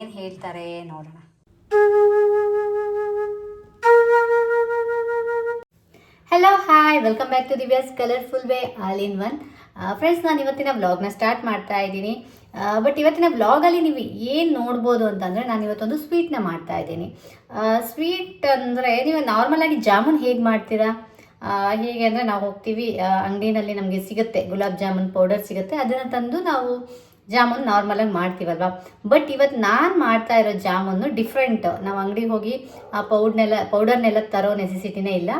ಏನು ಹೇಳ್ತಾರೆ ನೋಡೋಣ. Hello hi, welcome back to Divya's colourful way all in one. Friends, ನಾನು ಇವತ್ತಿನ ವ್ಲಾಗ್ನ ಸ್ಟಾರ್ಟ್ ಮಾಡ್ತಾ ಇದ್ದೀನಿ. ಬಟ್ ಇವತ್ತಿನ ವ್ಲಾಗಲ್ಲಿ ನೀವು ಏನು ನೋಡ್ಬೋದು ಅಂತಂದರೆ, ನಾನು ಇವತ್ತೊಂದು ಸ್ವೀಟ್ನ ಮಾಡ್ತಾ ಇದ್ದೀನಿ. ಸ್ವೀಟ್ ಅಂದರೆ ನೀವು ನಾರ್ಮಲಾಗಿ ಜಾಮೂನ್ ಹೇಗೆ ಮಾಡ್ತೀರಾ, ಹೇಗೆ ಅಂದರೆ ನಾವು ಹೋಗ್ತೀವಿ ಅಂಗಡಿನಲ್ಲಿ, ನಮಗೆ ಸಿಗುತ್ತೆ ಗುಲಾಬ್ ಜಾಮೂನ್ ಪೌಡರ್ ಸಿಗುತ್ತೆ, ಅದನ್ನು ತಂದು ನಾವು ಜಾಮೂನ್ ನಾರ್ಮಲಾಗಿ ಮಾಡ್ತೀವಲ್ವ. ಬಟ್ ಇವತ್ತು ನಾನು ಮಾಡ್ತಾ ಇರೋ ಜಾಮೂನು ಡಿಫ್ರೆಂಟ್. ನಾವು ಅಂಗಡಿಗೆ ಹೋಗಿ ಆ ಪೌಡರ್ನೆಲ್ಲ ತರೋ ನೆಸೆಸಿಟಿನೇ ಇಲ್ಲ.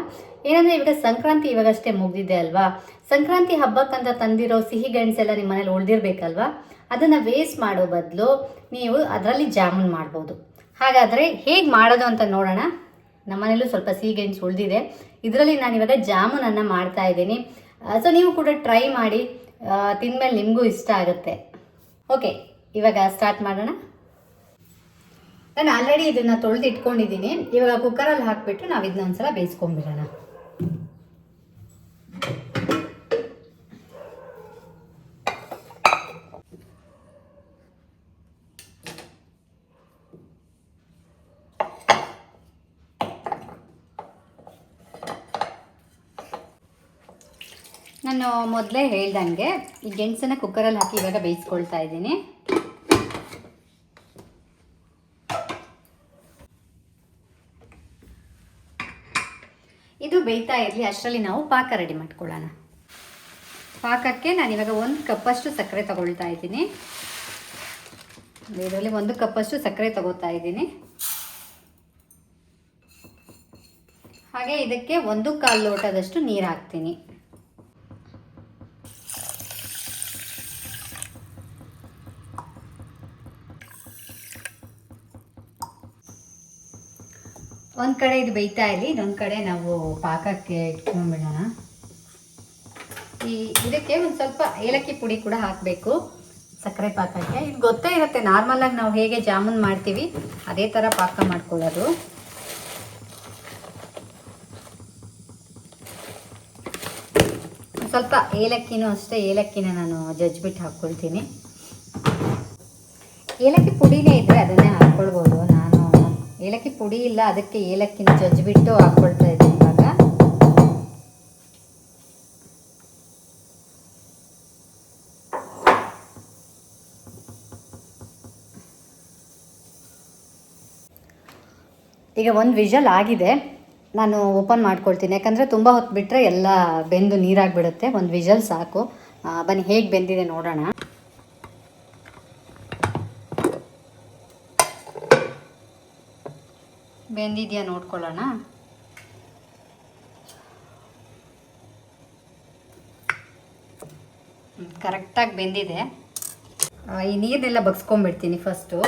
ಏನಂದರೆ ಇವಾಗ ಸಂಕ್ರಾಂತಿ ಇವಾಗಷ್ಟೇ ಮುಗಿದಿದೆ ಅಲ್ವಾ. ಸಂಕ್ರಾಂತಿ ಹಬ್ಬಕ್ಕಂತ ತಂದಿರೋ ಸಿಹಿ ಗೆಣಸೆಲ್ಲ ನಿಮ್ಮ ಮನೇಲಿ ಉಳಿದಿರ್ಬೇಕಲ್ವಾ. ಅದನ್ನು ವೇಸ್ಟ್ ಮಾಡೋ ಬದಲು ನೀವು ಅದರಲ್ಲಿ ಜಾಮೂನ್ ಮಾಡ್ಬೋದು. ಹಾಗಾದರೆ ಹೇಗೆ ಮಾಡೋದು ಅಂತ ನೋಡೋಣ. ನಮ್ಮನೇಲೂ ಸ್ವಲ್ಪ ಸಿಹಿ ಗೆಣಸು ಉಳಿದಿದೆ, ಇದರಲ್ಲಿ ನಾನು ಇವಾಗ ಜಾಮೂನನ್ನು ಮಾಡ್ತಾ ಇದ್ದೀನಿ. ಸೊ ನೀವು ಕೂಡ ಟ್ರೈ ಮಾಡಿ, ತಿಂದಮೇಲೆ ನಿಮಗೂ ಇಷ್ಟ ಆಗುತ್ತೆ. ಓಕೆ, ಇವಾಗ ಸ್ಟಾರ್ಟ್ ಮಾಡೋಣ. ನಾನು ಆಲ್ರೆಡಿ ಇದನ್ನು ತೊಳೆದು ಇಟ್ಕೊಂಡಿದ್ದೀನಿ. ಇವಾಗ ಕುಕ್ಕರಲ್ಲಿ ಹಾಕಿಬಿಟ್ಟು ನಾವು ಇದನ್ನ ಒಂದ್ಸಲ ಬೇಯಿಸ್ಕೊಂಡ್ಬಿಡೋಣ. ನಾನು ಮೊದಲೇ ಹೇಳ್ದಂಗೆ ಈ ಗೆಣಸನ್ನು ಕುಕ್ಕರಲ್ಲಿ ಹಾಕಿ ಇವಾಗ ಬೇಯಿಸ್ಕೊಳ್ತಾ ಇದ್ದೀನಿ. ಇದು ಬೇಯ್ತಾ ಇರಲಿ, ಅಷ್ಟರಲ್ಲಿ ನಾವು ಪಾಕ ರೆಡಿ ಮಾಡ್ಕೊಳ್ಳೋಣ. ಪಾಕಕ್ಕೆ ನಾನಿವಾಗ 1 ಕಪ್ಪಷ್ಟು ಸಕ್ಕರೆ ತಗೊಳ್ತಾ ಇದ್ದೀನಿ. ಇದರಲ್ಲಿ 1 ಕಪ್ಪಷ್ಟು ಸಕ್ಕರೆ ತಗೋತಾ ಇದ್ದೀನಿ. ಹಾಗೆ ಇದಕ್ಕೆ 1/4 ಲೋಟದಷ್ಟು ನೀರು ಹಾಕ್ತೀನಿ. ಒಂದು ಕಡೆ ಇದು ಬೇಯ್ತಾ ಇರಲಿ, ಇನ್ನೊಂದು ಕಡೆ ನಾವು ಪಾಕಕ್ಕೆ ಇಟ್ಕೊಂಡ್ಬಿಡೋಣ. ಇದಕ್ಕೆ ಒಂದು ಸ್ವಲ್ಪ ಏಲಕ್ಕಿ ಪುಡಿ ಕೂಡ ಹಾಕಬೇಕು ಸಕ್ಕರೆ ಪಾಕಕ್ಕೆ. ಇದು ಗೊತ್ತೇ ಇರುತ್ತೆ, ನಾರ್ಮಲಾಗಿ ನಾವು ಹೇಗೆ ಜಾಮೂನ್ ಮಾಡ್ತೀವಿ ಅದೇ ಥರ ಪಾಕ ಮಾಡ್ಕೊಳ್ಳೋದು. ಸ್ವಲ್ಪ ಏಲಕ್ಕಿನೂ ಅಷ್ಟೇ, ಏಲಕ್ಕಿನ ನಾನು ಜಜ್ಜಿಬಿಟ್ಟು ಹಾಕ್ಕೊಳ್ತೀನಿ. ಏಲಕ್ಕಿ ಪುಡಿನೇ ಇದ್ದರೆ ಅದನ್ನೇ ಹಾಕ್ಕೊಳ್ಬೋದು. ನಾನು ಏಲಕ್ಕಿ ಪುಡಿ ಇಲ್ಲ, ಅದಕ್ಕೆ ಏಲಕ್ಕಿನ ಜಜ್ಜಿಬಿಟ್ಟು ಹಾಕ್ಕೊಳ್ತಾ ಇದ್ದೀನಿ ಇವಾಗ. ಈಗ 1 ವಿಷಲ್ ಆಗಿದೆ, ನಾನು ಓಪನ್ ಮಾಡ್ಕೊಳ್ತೀನಿ. ಯಾಕಂದರೆ ತುಂಬ ಹೊತ್ತು ಬಿಟ್ಟರೆ ಎಲ್ಲ ಬೆಂದು ನೀರಾಗಿಬಿಡುತ್ತೆ. 1 ವಿಷಲ್ ಸಾಕು. ಬನ್ನಿ ಹೇಗೆ ಬೆಂದಿದೆ ನೋಡೋಣ. ಬೆಂದಿದೆಯಾ ನೋಡ್ಕೊಳ್ಳೋಣ. ಕರೆಕ್ಟಾಗಿ ಬೆಂದಿದೆ. ಈ ನೀರನ್ನೆಲ್ಲ ಬಗ್ಸ್ಕೊಂಡ್ಬಿಡ್ತೀನಿ ಫಸ್ಟು.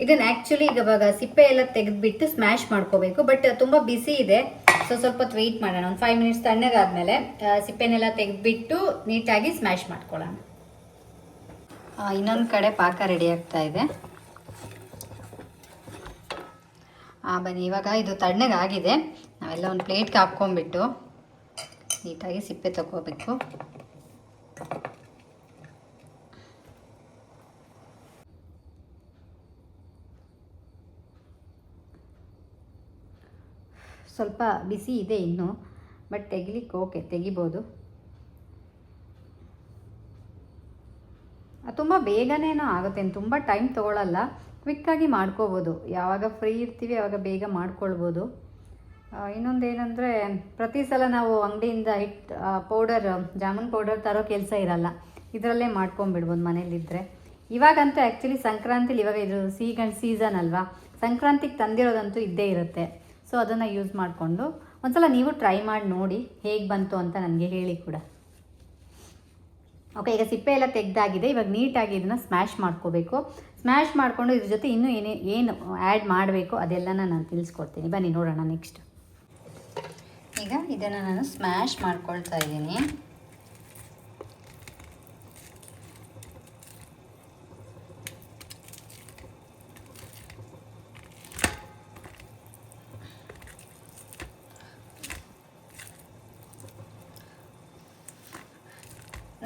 ಇದನ್ನು ಆ್ಯಕ್ಚುಲಿ ಇವಾಗ ಸಿಪ್ಪೆ ಎಲ್ಲ ತೆಗೆದುಬಿಟ್ಟು ಸ್ಮ್ಯಾಶ್ ಮಾಡ್ಕೋಬೇಕು. ಬಟ್ ತುಂಬ ಬಿಸಿ ಇದೆ, ಸೊ ಸ್ವಲ್ಪ ಹೊತ್ತು ವೆಯ್ಟ್ ಮಾಡೋಣ. ಒಂದು 5 ಮಿನಿಟ್ಸ್ ತಣ್ಣಗಾದ್ಮೇಲೆ ಸಿಪ್ಪೆನೆಲ್ಲ ತೆಗೆದುಬಿಟ್ಟು ನೀಟಾಗಿ ಸ್ಮ್ಯಾಶ್ ಮಾಡ್ಕೊಳ್ಳೋಣ. ಇನ್ನೊಂದು ಕಡೆ ಪಾಕ ರೆಡಿ ಆಗ್ತಾ ಇದೆ. ಬನ್ನಿ, ಇವಾಗ ಇದು ತಣ್ಣಗಾಗಿದೆ. ನಾವೆಲ್ಲ ಒಂದು ಪ್ಲೇಟ್ಗೆ ಹಾಕ್ಕೊಂಡ್ಬಿಟ್ಟು ನೀಟಾಗಿ ಸಿಪ್ಪೆ ತಗೋಬೇಕು. ಸ್ವಲ್ಪ ಬಿಸಿ ಇದೆ ಇನ್ನೂ, ಬಟ್ ತೆಗಿಲಿಕ್ಕೆ ಓಕೆ, ತೆಗಿಬೋದು. ತುಂಬ ಬೇಗನೇನೋ ಆಗುತ್ತೆ, ತುಂಬ ಟೈಮ್ ತೊಗೊಳ್ಳಲ್ಲ, ಕ್ವಿಕ್ಕಾಗಿ ಮಾಡ್ಕೋಬೋದು. ಯಾವಾಗ ಫ್ರೀ ಇರ್ತೀವಿ ಆವಾಗ ಬೇಗ ಮಾಡ್ಕೊಳ್ಬೋದು. ಇನ್ನೊಂದೇನೆಂದರೆ, ಪ್ರತಿ ಸಲ ನಾವು ಅಂಗಡಿಯಿಂದ ಜಾಮೂನ್ ಪೌಡರ್ ತರೋ ಕೆಲಸ ಇರಲ್ಲ, ಇದರಲ್ಲೇ ಮಾಡ್ಕೊಂಬಿಡ್ಬೋದು ಮನೇಲಿದ್ದರೆ. ಇವಾಗಂತೂ ಆ್ಯಕ್ಚುಲಿ ಸಂಕ್ರಾಂತಿಲಿ, ಇವಾಗ ಇದು ಸಿಹಿಗೆಣಸು ಸೀಸನ್ ಅಲ್ವಾ, ಸಂಕ್ರಾಂತಿಗೆ ತಂದಿರೋದಂತೂ ಇದ್ದೇ ಇರುತ್ತೆ. ಸೊ ಅದನ್ನು ಯೂಸ್ ಮಾಡಿಕೊಂಡು ಒಂದ್ಸಲ ನೀವು ಟ್ರೈ ಮಾಡಿ ನೋಡಿ ಹೇಗೆ ಬಂತು ಅಂತ ನನಗೆ ಹೇಳಿ ಕೂಡ. ಓಕೆ, ಈಗ ಸಿಪ್ಪೆ ಎಲ್ಲ ತೆಗೆದಾಗಿದೆ. ಇವಾಗ ನೀಟಾಗಿ ಇದನ್ನು ಸ್ಮ್ಯಾಶ್ ಮಾಡ್ಕೋಬೇಕು. ಸ್ಮ್ಯಾಶ್ ಮಾಡಿಕೊಂಡು ಇದ್ರ ಜೊತೆ ಇನ್ನೂ ಏನು ಆ್ಯಡ್ ಮಾಡಬೇಕು ಅದೆಲ್ಲನ ನಾನು ತಿಳಿಸ್ಕೊಡ್ತೀನಿ. ಬನ್ನಿ ನೋಡೋಣ ನೆಕ್ಸ್ಟ್. ಈಗ ಇದನ್ನು ನಾನು ಸ್ಮ್ಯಾಶ್ ಮಾಡ್ಕೊಳ್ತಾ ಇದ್ದೀನಿ.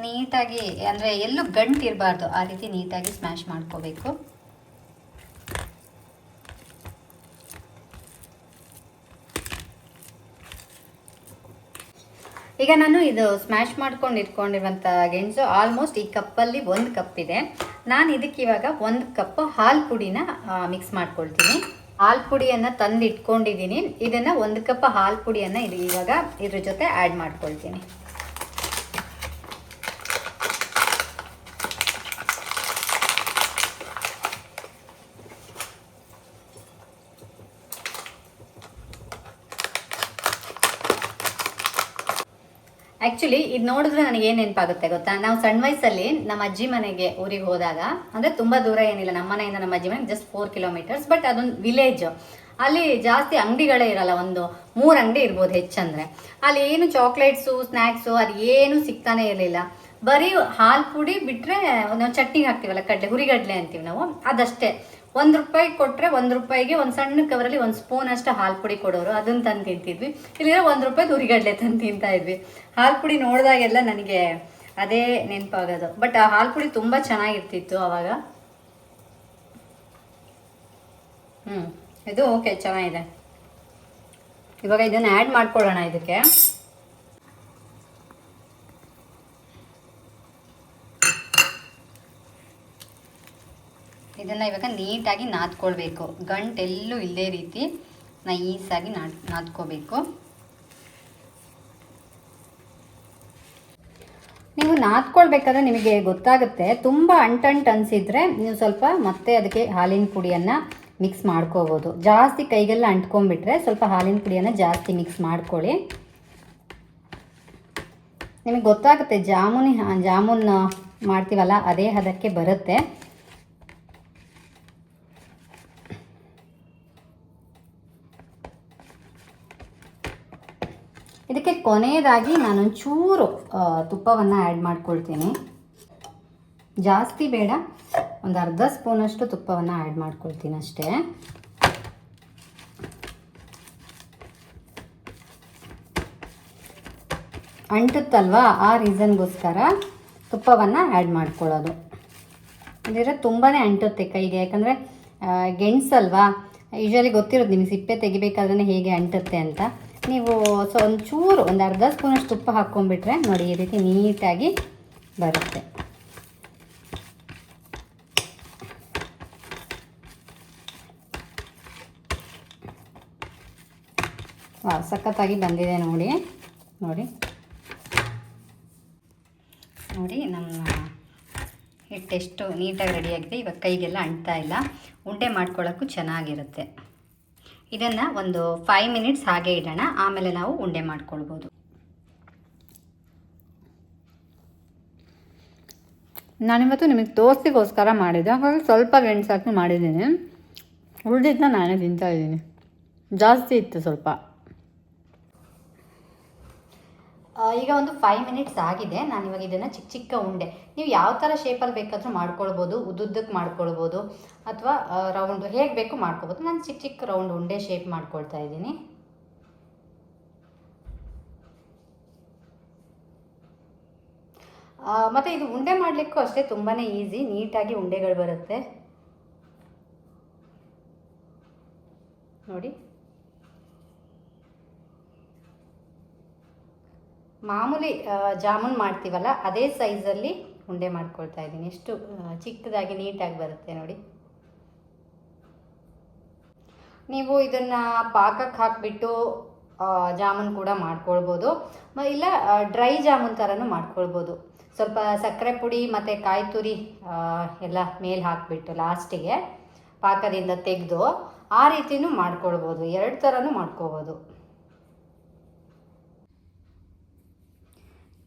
ನೀಟಾಗಿ ಅಂದರೆ ಎಲ್ಲೂ ಗಂಟು ಇರಬಾರ್ದು, ಆ ರೀತಿ ನೀಟಾಗಿ ಸ್ಮ್ಯಾಶ್ ಮಾಡ್ಕೋಬೇಕು. ಈಗ ನಾನು ಇದು ಸ್ಮ್ಯಾಶ್ ಮಾಡ್ಕೊಂಡು ಇಟ್ಕೊಂಡಿರುವಂಥ ಗೆಣಸು ಆಲ್ಮೋಸ್ಟ್ ಈ ಕಪ್ಪಲ್ಲಿ 1 ಕಪ್ ಇದೆ. ನಾನು ಇದಕ್ಕೆ ಇವಾಗ 1 ಕಪ್ ಹಾಲು ಪುಡಿನ ಮಿಕ್ಸ್ ಮಾಡ್ಕೊಳ್ತೀನಿ. ಹಾಲು ಪುಡಿಯನ್ನು ತಂದು ಇಟ್ಕೊಂಡಿದ್ದೀನಿ. ಇದನ್ನು 1 ಕಪ್ ಹಾಲು ಪುಡಿಯನ್ನು ಇವಾಗ ಇದ್ರ ಜೊತೆ ಆ್ಯಡ್ ಮಾಡ್ಕೊಳ್ತೀನಿ. ಆ್ಯಕ್ಚುಲಿ ಇದು ನೋಡಿದ್ರೆ ನನಗೆ ಏನು ನೆನಪಾಗುತ್ತೆ ಗೊತ್ತಾ, ನಾವು ಸಣ್ಣ ವಯಸ್ಸಲ್ಲಿ ನಮ್ಮ ಅಜ್ಜಿ ಮನೆಗೆ ಊರಿಗೆ ಹೋದಾಗ, ಅಂದರೆ ತುಂಬ ದೂರ ಏನಿಲ್ಲ, ನಮ್ಮ ಮನೆಯಿಂದ ನಮ್ಮ ಅಜ್ಜಿ ಮನೆಗೆ ಜಸ್ಟ್ 4 ಕಿಲೋಮೀಟರ್ಸ್, ಬಟ್ ಅದೊಂದು ವಿಲೇಜ್. ಅಲ್ಲಿ ಜಾಸ್ತಿ ಅಂಗಡಿಗಳೇ ಇರಲ್ಲ, ಒಂದು 3 ಅಂಗಡಿ ಇರ್ಬೋದು ಹೆಚ್ಚಂದರೆ. ಅಲ್ಲಿ ಏನು ಚಾಕ್ಲೇಟ್ಸು ಸ್ನ್ಯಾಕ್ಸು ಅದು ಏನು ಸಿಗ್ತಾನೆ ಇರಲಿಲ್ಲ. ಬರೀ ಹಾಲು ಪುಡಿ ಬಿಟ್ಟರೆ ನಾವು ಚಟ್ನಿಗೆ ಹಾಕ್ತೀವಲ್ಲ, ಹುರಿಗಡ್ಲೆ ಅಂತೀವಿ ನಾವು, ಅದಷ್ಟೇ. 1 ರೂಪಾಯಿ ಕೊಟ್ಟರೆ 1 ರೂಪಾಯಿಗೆ ಒಂದು ಸಣ್ಣ ಕವರಲ್ಲಿ 1 ಸ್ಪೂನ್ ಅಷ್ಟು ಹಾಲು ಪುಡಿ ಕೊಡೋರು, ಅದನ್ನು ತಂದು ತಿಂತಿದ್ವಿ. ಇಲ್ಲಿರೋ 1 ರೂಪಾಯಿದು ಹುರಿಗಡ್ಲೆ ತಂದು ತಿಂತಾ ಇದ್ವಿ. ಹಾಲು ಪುಡಿ ನೋಡಿದಾಗೆಲ್ಲ ನನಗೆ ಅದೇ ನೆನಪಾಗೋದು. ಬಟ್ ಆ ಹಾಲು ಪುಡಿ ತುಂಬ ಚೆನ್ನಾಗಿರ್ತಿತ್ತು ಆವಾಗ. ಇದು ಓಕೆ, ಚೆನ್ನಾಗಿದೆ. ಇವಾಗ ಇದನ್ನು ಆ್ಯಡ್ ಮಾಡ್ಕೊಳ್ಳೋಣ ಇದಕ್ಕೆ. ಇದನ್ನು ಇವಾಗ ನೀಟಾಗಿ ನಾದ್ಕೊಳ್ಬೇಕು, ಗಂಟೆಲ್ಲೂ ಇಲ್ಲದೇ ರೀತಿ ನೈಸಾಗಿ ನಾದ್ಕೋಬೇಕು. ನೀವು ನಾದ್ಕೊಳ್ಬೇಕಾದ್ರೆ ನಿಮಗೆ ಗೊತ್ತಾಗುತ್ತೆ, ತುಂಬ ಅಂಟಂಟು ಅನಿಸಿದರೆ ನೀವು ಸ್ವಲ್ಪ ಮತ್ತೆ ಅದಕ್ಕೆ ಹಾಲಿನ ಪುಡಿಯನ್ನು ಮಿಕ್ಸ್ ಮಾಡ್ಕೋಬೋದು. ಜಾಸ್ತಿ ಕೈಗೆಲ್ಲ ಅಂಟ್ಕೊಂಡ್ಬಿಟ್ರೆ ಸ್ವಲ್ಪ ಹಾಲಿನ ಪುಡಿಯನ್ನು ಜಾಸ್ತಿ ಮಿಕ್ಸ್ ಮಾಡ್ಕೊಳ್ಳಿ. ನಿಮಗೆ ಗೊತ್ತಾಗುತ್ತೆ, ಜಾಮೂನ್ ಮಾಡ್ತೀವಲ್ಲ ಅದೇ ಹದಕ್ಕೆ ಬರುತ್ತೆ. ಇದಕ್ಕೆ ಕೊನೆಯದಾಗಿ ನಾನೊಂಚೂರು ತುಪ್ಪವನ್ನು ಆ್ಯಡ್ ಮಾಡ್ಕೊಳ್ತೀನಿ. ಜಾಸ್ತಿ ಬೇಡ, ಒಂದು ಅರ್ಧ ಸ್ಪೂನಷ್ಟು ತುಪ್ಪವನ್ನು ಆ್ಯಡ್ ಮಾಡ್ಕೊಳ್ತೀನಿ ಅಷ್ಟೇ. ಅಂಟುತ್ತಲ್ವಾ, ಆ ರೀಸನ್ಗೋಸ್ಕರ ತುಪ್ಪವನ್ನು ಆ್ಯಡ್ ಮಾಡ್ಕೊಳ್ಳೋದು. ಅಂದರೆ ತುಂಬಾ ಅಂಟುತ್ತೆ ಕೈಗೆ, ಯಾಕಂದರೆ ಗೆಣಸಲ್ವಾ, ಯೂಶ್ವಲಿ ಗೊತ್ತಿರೋದು ನಿಮಗೆ, ಸಿಪ್ಪೆ ತೆಗಿಬೇಕಾದ್ರೆ ಹೇಗೆ ಅಂಟುತ್ತೆ ಅಂತ. ನೀವು ಒಂಚೂರು ಒಂದು ಅರ್ಧ ಸ್ಪೂನಷ್ಟು ತುಪ್ಪ ಹಾಕ್ಕೊಂಡ್ಬಿಟ್ರೆ ನೋಡಿ, ಈ ರೀತಿ ನೀಟಾಗಿ ಬರುತ್ತೆ. ಸಖತ್ತಾಗಿ ಬಂದಿದೆ ನೋಡಿ. ನೋಡಿ ನೋಡಿ ನಮ್ಮ ಹಿಟ್ಟೆಷ್ಟು ನೀಟಾಗಿ ರೆಡಿಯಾಗಿದೆ. ಇವಾಗ ಕೈಗೆಲ್ಲ ಅಂಟ್ತಾ ಇಲ್ಲ, ಉಂಡೆ ಮಾಡ್ಕೊಳ್ಳೋಕ್ಕೂ ಚೆನ್ನಾಗಿರುತ್ತೆ. ಇದನ್ನು ಒಂದು 5 ಮಿನಿಟ್ಸ್ ಹಾಗೆ ಇಡೋಣ, ಆಮೇಲೆ ನಾವು ಉಂಡೆ ಮಾಡ್ಕೊಳ್ಬೋದು. ನಾನಿವತ್ತು ನಿಮಗೆ ತೋರಿಸಿಗೋಸ್ಕರ ಮಾಡಿದ್ದೆ, ಹಾಗಾಗಿ ಸ್ವಲ್ಪ ಗೆಣಸು ಹಾಕಿ ಮಾಡಿದ್ದೀನಿ. ಉಳಿದಿದ್ದನ್ನ ನಾನೇ ತಿಂತಾ ಇದ್ದೀನಿ, ಜಾಸ್ತಿ ಇತ್ತು ಸ್ವಲ್ಪ. ಈಗ ಒಂದು 5 ಮಿನಿಟ್ಸ್ ಆಗಿದೆ. ನಾನಿವಾಗ ಇದನ್ನು ಚಿಕ್ಕ ಚಿಕ್ಕ ಉಂಡೆ, ನೀವು ಯಾವ ಥರ ಶೇಪಲ್ಲಿ ಬೇಕಾದರೂ ಮಾಡ್ಕೊಳ್ಬೋದು, ಉದ್ದುದ್ದಕ್ಕೆ ಮಾಡ್ಕೊಳ್ಬೋದು ಅಥವಾ ರೌಂಡ್, ಹೇಗೆ ಬೇಕು ಮಾಡ್ಕೊಬೋದು. ನಾನು ಚಿಕ್ಕ ಚಿಕ್ಕ ರೌಂಡ್ ಉಂಡೆ ಶೇಪ್ ಮಾಡ್ಕೊಳ್ತಾ ಇದ್ದೀನಿ. ಮತ್ತು ಇದು ಉಂಡೆ ಮಾಡಲಿಕ್ಕೂ ಅಷ್ಟೇ ತುಂಬಾ ಈಸಿ, ನೀಟಾಗಿ ಉಂಡೆಗಳು ಬರುತ್ತೆ ನೋಡಿ. ಮಾಮೂಲಿ ಜಾಮೂನ್ ಮಾಡ್ತೀವಲ್ಲ ಅದೇ ಸೈಜಲ್ಲಿ ಉಂಡೆ ಮಾಡ್ಕೊಳ್ತಾ ಇದ್ದೀನಿ. ಎಷ್ಟು ಚಿಕ್ಕದಾಗಿ ನೀಟಾಗಿ ಬರುತ್ತೆ ನೋಡಿ. ನೀವು ಇದನ್ನು ಪಾಕಕ್ಕೆ ಹಾಕಿಬಿಟ್ಟು ಜಾಮೂನ್ ಕೂಡ ಮಾಡ್ಕೊಳ್ಬೋದು, ಇಲ್ಲ ಡ್ರೈ ಜಾಮೂನ್ ಥರನೂ ಮಾಡ್ಕೊಳ್ಬೋದು. ಸ್ವಲ್ಪ ಸಕ್ಕರೆ ಪುಡಿ ಮತ್ತು ಕಾಯಿ ತುರಿ ಎಲ್ಲ ಮೇಲೆ ಹಾಕಿಬಿಟ್ಟು ಲಾಸ್ಟಿಗೆ ಪಾಕದಿಂದ ತೆಗೆದು ಆ ರೀತಿಯೂ ಮಾಡ್ಕೊಳ್ಬೋದು. 2 ಥರನೂ ಮಾಡ್ಕೋಬೋದು.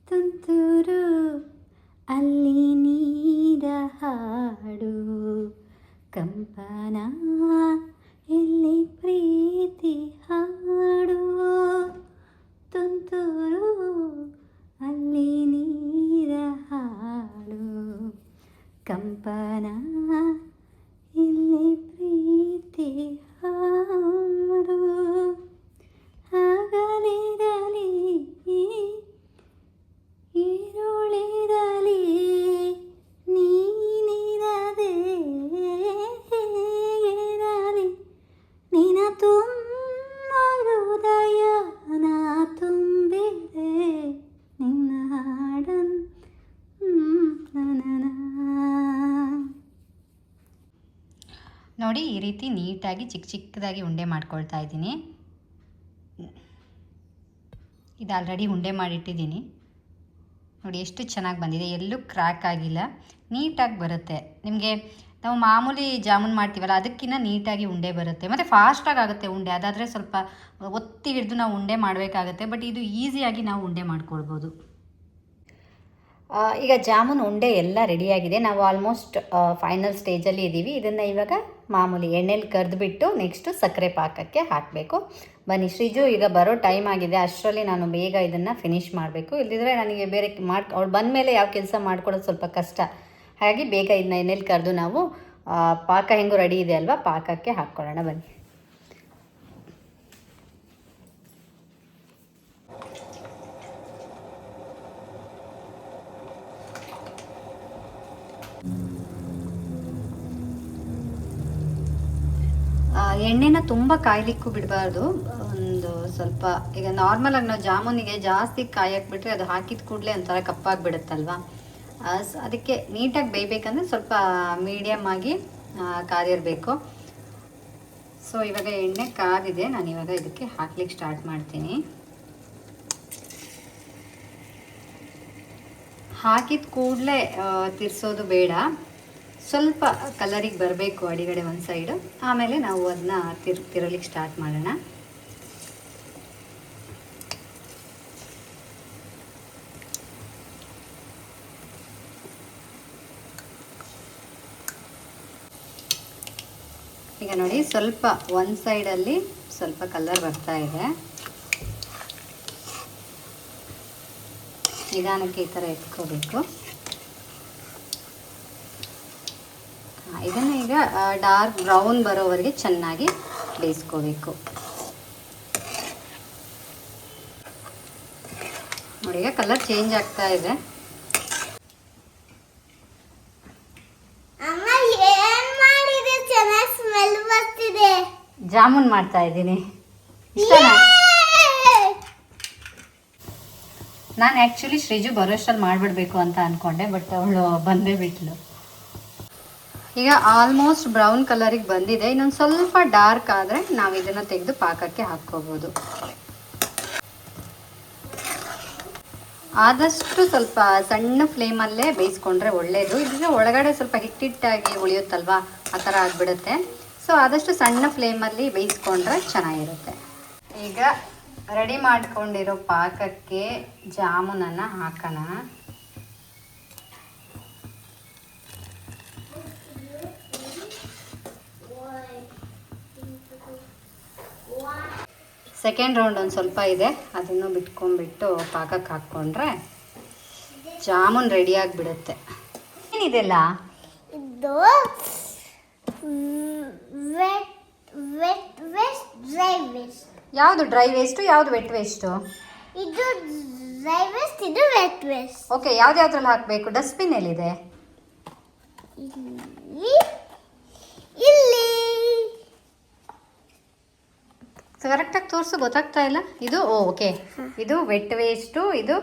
ತುಂತುರು ಅಲ್ಲಿ ನೀರ ಹಾಡು, ಕಂಪನ ಎಲ್ಲಿ ಪ್ರೀತಿ ಹಾಡು. ತುಂತುರು ಅಲ್ಲಿ ನೀರ ಹಾಡು, ಕಂಪನ ಇಲ್ಲಿ ಪ್ರೀತಿ ಹಾಡು. ಹಗಲಿರಲಿ ಈರುಳಿರಲಿ ತುಂಬ ಹೃದಯನ ತುಂಬಿದೆ ನಿನ್ನ ಹಾಡನ್ ನೋಡಿ, ಈ ರೀತಿ ನೀಟಾಗಿ ಚಿಕ್ಕ ಚಿಕ್ಕದಾಗಿ ಉಂಡೆ ಮಾಡ್ಕೊಳ್ತಾ ಇದ್ದೀನಿ. ಇದು ಆಲ್ರೆಡಿ ಉಂಡೆ ಮಾಡಿಟ್ಟಿದ್ದೀನಿ. ನೋಡಿ ಎಷ್ಟು ಚೆನ್ನಾಗಿ ಬಂದಿದೆ, ಎಲ್ಲೂ ಕ್ರ್ಯಾಕ್ ಆಗಿಲ್ಲ, ನೀಟಾಗಿ ಬರುತ್ತೆ. ನಿಮಗೆ ನಾವು ಮಾಮೂಲಿ ಜಾಮೂನ್ ಮಾಡ್ತೀವಲ್ಲ ಅದಕ್ಕಿಂತ ನೀಟಾಗಿ ಉಂಡೆ ಬರುತ್ತೆ, ಮತ್ತು ಫಾಸ್ಟಾಗಿ ಆಗುತ್ತೆ ಉಂಡೆ. ಅದಾದರೆ ಸ್ವಲ್ಪ ಒತ್ತಿ ಹಿಡಿದು ನಾವು ಉಂಡೆ ಮಾಡಬೇಕಾಗತ್ತೆ, ಬಟ್ ಇದು ಈಸಿಯಾಗಿ ನಾವು ಉಂಡೆ ಮಾಡ್ಕೊಳ್ಬೋದು. ಈಗ ಜಾಮೂನ್ ಉಂಡೆ ಎಲ್ಲ ರೆಡಿಯಾಗಿದೆ. ನಾವು ಆಲ್ಮೋಸ್ಟ್ ಫೈನಲ್ ಸ್ಟೇಜಲ್ಲಿ ಇದ್ದೀವಿ. ಇದನ್ನು ಇವಾಗ ಮಾಮೂಲಿ ಎಣ್ಣೆಲಿ ಕರೆದುಬಿಟ್ಟು ನೆಕ್ಸ್ಟು ಸಕ್ಕರೆ ಪಾಕಕ್ಕೆ ಹಾಕಬೇಕು. ಬನ್ನಿ, ಶ್ರೀಜು ಈಗ ಬರೋ ಟೈಮ್ ಆಗಿದೆ, ಅಷ್ಟರಲ್ಲಿ ನಾನು ಬೇಗ ಇದನ್ನು ಫಿನಿಷ್ ಮಾಡಬೇಕು. ಇಲ್ಲದಿದ್ದರೆ ನನಗೆ ಬೇರೆ ಅವಳು ಬಂದ ಮೇಲೆ ಯಾವ ಕೆಲಸ ಮಾಡ್ಕೊಡೋದು ಸ್ವಲ್ಪ ಕಷ್ಟ. ಹಾಗಾಗಿ ಬೇಗ ಇದನ್ನ ಎಣ್ಣೆಲಿ ಕರೆದು ನಾವು ಪಾಕ ಹೆಂಗೂ ರೆಡಿ ಇದೆ ಅಲ್ವಾ, ಪಾಕಕ್ಕೆ ಹಾಕ್ಕೊಳ್ಳೋಣ ಬನ್ನಿ. ಎಣ್ಣೆನ ತುಂಬ ಕಾಯ್ಲಿಕ್ಕೂ ಬಿಡಬಾರ್ದು. ಒಂದು ಸ್ವಲ್ಪ, ಈಗ ನಾರ್ಮಲಾಗಿ ನಾವು ಜಾಮೂನಿಗೆ ಜಾಸ್ತಿ ಕಾಯಕ್ಕೆ ಬಿಟ್ಟರೆ ಅದು ಹಾಕಿದ ಕೂಡಲೇ ಒಂಥರ ಕಪ್ಪಾಗಿಬಿಡುತ್ತಲ್ವ. ಅದಕ್ಕೆ ನೀಟಾಗಿ ಬೇಯಬೇಕಂದ್ರೆ ಸ್ವಲ್ಪ ಮೀಡಿಯಮ್ ಆಗಿ ಕಾದಿರಬೇಕು. ಸೊ ಇವಾಗ ಎಣ್ಣೆ ಕಾದಿದೆ, ನಾನು ಇವಾಗ ಇದಕ್ಕೆ ಹಾಕ್ಲಿಕ್ಕೆ ಸ್ಟಾರ್ಟ್ ಮಾಡ್ತೀನಿ. ಹಾಕಿದ ಕೂಡಲೇ ತಿರ್ಸೋದು ಬೇಡ, ಸ್ವಲ್ಪ ಕಲರಿಗೆ ಬರಬೇಕು ಅಡಿಗಡೆ ಒಂದು ಸೈಡು, ಆಮೇಲೆ ನಾವು ಅದನ್ನ ತಿರಲಿಕ್ಕೆ ಸ್ಟಾರ್ಟ್ ಮಾಡೋಣ. ಈಗ ನೋಡಿ, ಸ್ವಲ್ಪ ಒಂದು ಸೈಡಲ್ಲಿ ಸ್ವಲ್ಪ ಕಲರ್ ಬರ್ತಾ ಇದೆ. ನಿಧಾನಕ್ಕೆ ಈ ಥರ ಎತ್ಕೋಬೇಕು. ಇದನ್ನು ಈಗ ಡಾರ್ಕ್ ಬ್ರೌನ್ ಬರೋವರೆಗೆ ಚೆನ್ನಾಗಿ ಬೇಯಿಸ್ಕೋಬೇಕು. ನೋಡಿ, ಈಗ ಕಲರ್ ಚೇಂಜ್ ಆಗ್ತಾ ಇದೆ. ಜಾಮೂನ್ ಮಾಡ್ತಾ ಇದ್ದೀನಿ, ಇಷ್ಟನಾ? ನಾನು ಆ್ಯಕ್ಚುಲಿ ಶ್ರೀಜು ಬರೋಷ್ಟಲ್ಲಿ ಮಾಡಿಬಿಡ್ಬೇಕು ಅಂತ ಅಂದ್ಕೊಂಡೆ, ಬಟ್ ಅವಳು ಬಂದೇ ಬಿಟ್ಲು. ಈಗ ಆಲ್ಮೋಸ್ಟ್ ಬ್ರೌನ್ ಕಲರಿಗೆ ಬಂದಿದೆ. ಇನ್ನೊಂದು ಸ್ವಲ್ಪ ಡಾರ್ಕ್ ಆದರೆ ನಾವು ಇದನ್ನು ತೆಗೆದು ಪಾಕಕ್ಕೆ ಹಾಕ್ಕೋಬೋದು. ಆದಷ್ಟು ಸ್ವಲ್ಪ ಸಣ್ಣ ಫ್ಲೇಮಲ್ಲೇ ಬೇಯಿಸ್ಕೊಂಡ್ರೆ ಒಳ್ಳೆಯದು. ಇದ್ರೆ ಒಳಗಡೆ ಸ್ವಲ್ಪ ಹಿಟ್ಟಿಟ್ಟಾಗಿ ಉಳಿಯುತ್ತಲ್ವ, ಆ ಥರ ಆಗಿಬಿಡುತ್ತೆ. ಸೊ ಆದಷ್ಟು ಸಣ್ಣ ಫ್ಲೇಮಲ್ಲಿ ಬೇಯಿಸ್ಕೊಂಡ್ರೆ ಚೆನ್ನಾಗಿರುತ್ತೆ. ಈಗ ರೆಡಿ ಮಾಡ್ಕೊಂಡಿರೋ ಪಾಕಕ್ಕೆ ಜಾಮೂನನ್ನು ಹಾಕೋಣ. ಸೆಕೆಂಡ್ ರೌಂಡ್ ಒಂದು ಸ್ವಲ್ಪ ಇದೆ, ಅದನ್ನು ಬಿಟ್ಕೊಂಡ್ಬಿಟ್ಟು ಪಾಕಕ್ಕೆ ಹಾಕ್ಕೊಂಡ್ರೆ ಜಾಮೂನ್ ರೆಡಿ ಆಗಿಬಿಡುತ್ತೆ. ಏನಿದೆಲ್ಲ ಇದು ಡ್ರೈ ವೇಸ್ಟ್. ಯಾವುದು ಡ್ರೈ ವೇಸ್ಟು, ಯಾವುದು ವೆಟ್ ವೇಸ್ಟು? ಇದು ಡ್ರೈ ವೇಸ್ಟ್, ಇದು ವೆಟ್ ವೇಸ್ಟ್. ಓಕೆ, ಯಾವ್ದ್ಯಾವ್ದ್ರಲ್ಲಿ ಹಾಕಬೇಕು? ಡಸ್ಟ್ಬಿನ್ ಎಲ್ಲಿದೆ? ಇಲ್ಲಿ ಕರೆಕ್ಟಾಗಿ ತೋರಿಸು, ಗೊತ್ತಾಗ್ತಾ ಇಲ್ಲ. ಇದು ಓಕೆ, ಇದು ವೆಟ್ ವೇಸ್ಟು, ಇದು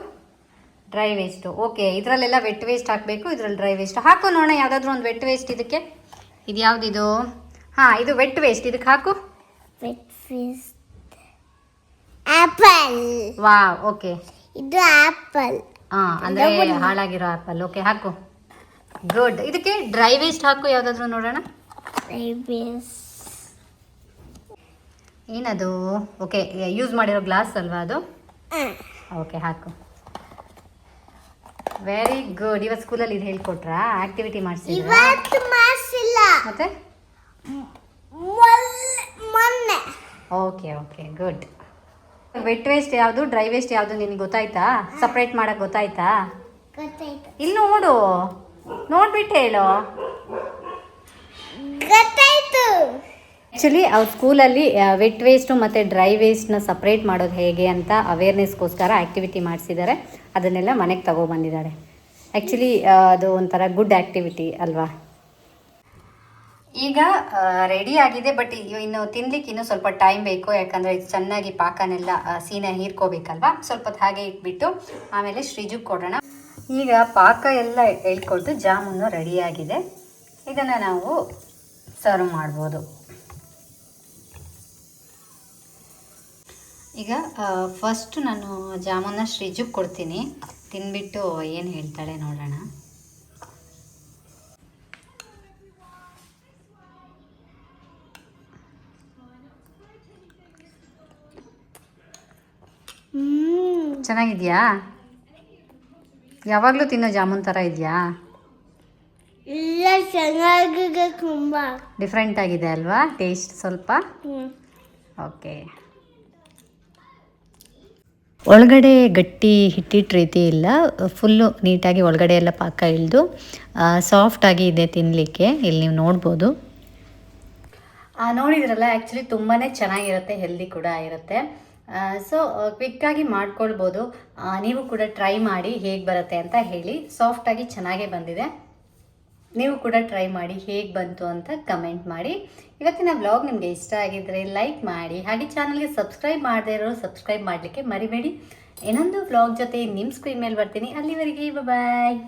ಡ್ರೈ ವೇಸ್ಟು. ಓಕೆ, ಇದರಲ್ಲೆಲ್ಲ ವೆಟ್ ವೇಸ್ಟ್ ಹಾಕಬೇಕು, ಇದರಲ್ಲಿ ಡ್ರೈ ವೇಸ್ಟ್ ಹಾಕು. ನೋಡೋಣ ಯಾವುದಾದ್ರೂ ಒಂದು ವೆಟ್ ವೇಸ್ಟ್ ಇದಕ್ಕೆ. ಇದು ಯಾವುದಿದು? ಹಾಂ, ಇದು ವೆಟ್ ವೇಸ್ಟ್, ಇದಕ್ಕೆ ಹಾಕು. Vet waste apple. Wow, okay, ಇದು ಆಪಲ್. ಹಾಂ, ಅಂದರೆ ಹಾಳಾಗಿರೋ ಆಪಲ್. ಓಕೆ, ಹಾಕು. ಗುಡ್. ಇದಕ್ಕೆ ಡ್ರೈ ವೇಸ್ಟ್ ಹಾಕು ಯಾವುದಾದ್ರೂ ನೋಡೋಣ. ಡ್ರೈ ವೇಸ್ಟ್ ಏನದು? ಓಕೆ, ಯೂಸ್ ಮಾಡಿರೋ ಗ್ಲಾಸ್ ಅಲ್ವಾ ಅದು? ಓಕೆ, ಹಾಕು. Very good. ಇವತ್ತು ಸ್ಕೂಲಲ್ಲಿ ಇದು ಹೇಳ್ಕೊಟ್ರಾ? ಆಕ್ಟಿವಿಟಿ ಮಾಡಿಸಿಲ್ಲ ಮತ್ತೆ? ಮೊನ್ನೆ. Okay okay, good. Vet waste ಯಾವುದು, ಡ್ರೈ ವೇಸ್ಟ್ ಯಾವುದು ನಿನಗೆ ಗೊತ್ತಾಯ್ತಾ? ಸಪ್ರೇಟ್ ಮಾಡಕ್ಕೆ ಗೊತ್ತಾಯ್ತಾ? ಇಲ್ಲಿ ನೋಡು, ನೋಡ್ಬಿಟ್ಟು ಹೇಳು. ಗೊತ್ತಾಯ್ತು. ಆ್ಯಕ್ಚುಲಿ ಅವ್ರ ಸ್ಕೂಲಲ್ಲಿ ವೆಟ್ ವೇಸ್ಟು ಮತ್ತು ಡ್ರೈ ವೇಸ್ಟ್ನ ಸಪ್ರೇಟ್ ಮಾಡೋದು ಹೇಗೆ ಅಂತ ಅವೇರ್ನೆಸ್ಗೋಸ್ಕರ ಆ್ಯಕ್ಟಿವಿಟಿ ಮಾಡಿಸಿದ್ದಾರೆ. ಅದನ್ನೆಲ್ಲ ಮನೆಗೆ ತಗೊಬಂದಿದ್ದಾಳೆ. ಆ್ಯಕ್ಚುಲಿ ಅದು ಒಂಥರ ಗುಡ್ ಆ್ಯಕ್ಟಿವಿಟಿ ಅಲ್ವಾ? ಈಗ ರೆಡಿ ಆಗಿದೆ, ಬಟ್ ಇನ್ನು ತಿನ್ಲಿಕ್ಕೆ ಇನ್ನೂ ಸ್ವಲ್ಪ ಟೈಮ್ ಬೇಕು, ಯಾಕಂದರೆ ಇದು ಚೆನ್ನಾಗಿ ಪಾಕನೆಲ್ಲ ಸೀನ ಹೀರ್ಕೋಬೇಕಲ್ವಾ. ಸ್ವಲ್ಪ ಹೊತ್ತು ಹಾಗೆ ಇಟ್ಬಿಟ್ಟು ಆಮೇಲೆ ಶ್ರೀಜುಗೆ ಕೊಡೋಣ. ಈಗ ಪಾಕ ಎಲ್ಲ ಎಳ್ಕೊಟ್ಟು ಜಾಮೂನು ರೆಡಿಯಾಗಿದೆ. ಇದನ್ನು ನಾವು ಸರ್ವ್ ಮಾಡ್ಬೋದು. ಈಗ ಫಸ್ಟು ನಾನು ಜಾಮೂನ ಶ್ರೀಜುಗೆ ಕೊಡ್ತೀನಿ, ತಿನ್ಬಿಟ್ಟು ಏನು ಹೇಳ್ತಾಳೆ ನೋಡೋಣ. ಚೆನ್ನಾಗಿದೆಯಾ? ಯಾವಾಗಲೂ ತಿನ್ನೋ ಜಾಮೂನ್ ಥರ ಇದೆಯಾ? ಇಲ್ಲ, ಚೆನ್ನಾಗಿದೆ, ತುಂಬ ಡಿಫ್ರೆಂಟ್ ಆಗಿದೆ ಅಲ್ವಾ ಟೇಸ್ಟ್ ಸ್ವಲ್ಪ? ಓಕೆ. ಒಳಗಡೆ ಗಟ್ಟಿ ಹಿಟ್ಟಿಟ್ಟು ರೀತಿ ಇಲ್ಲ, ಫುಲ್ಲು ನೀಟಾಗಿ ಒಳಗಡೆ ಎಲ್ಲ ಪಾಕ ಇಳಿದು ಸಾಫ್ಟಾಗಿ ಇದೆ ತಿನ್ನಲಿಕ್ಕೆ. ಇಲ್ಲಿ ನೀವು ನೋಡ್ಬೋದು. ನೋಡಿದ್ರಲ್ಲ, ಆ್ಯಕ್ಚುಲಿ ತುಂಬಾ ಚೆನ್ನಾಗಿರುತ್ತೆ, ಹೆಲ್ದಿ ಕೂಡ ಇರುತ್ತೆ. ಸೊ ಕ್ವಿಕ್ಕಾಗಿ ಮಾಡ್ಕೊಳ್ಬೋದು. ನೀವು ಕೂಡ ಟ್ರೈ ಮಾಡಿ ಹೇಗೆ ಬರುತ್ತೆ ಅಂತ ಹೇಳಿ. ಸಾಫ್ಟಾಗಿ ಚೆನ್ನಾಗೇ ಬಂದಿದೆ. ನೀವು ಕೂಡ ಟ್ರೈ ಮಾಡಿ ಹೇಗೆ ಬಂತು ಅಂತ ಕಮೆಂಟ್ ಮಾಡಿ. ಇವತ್ತಿನ ವ್ಲಾಗ್ ನಿಮಗೆ ಇಷ್ಟ ಆಗಿದ್ದರೆ ಲೈಕ್ ಮಾಡಿ, ಹಾಗೆ ಚಾನಲ್ಗೆ ಸಬ್ಸ್ಕ್ರೈಬ್ ಮಾಡದೇ ಇರೋರು ಸಬ್ಸ್ಕ್ರೈಬ್ ಮಾಡಲಿಕ್ಕೆ ಮರಿಬೇಡಿ. ಇನ್ನೊಂದು ವ್ಲಾಗ್ ಜೊತೆ ನಿಮ್ಮ ಸ್ಕ್ರೀನ್ ಮೇಲೆ ಬರ್ತೀನಿ. ಅಲ್ಲಿವರೆಗೆ ಬಾಯ್.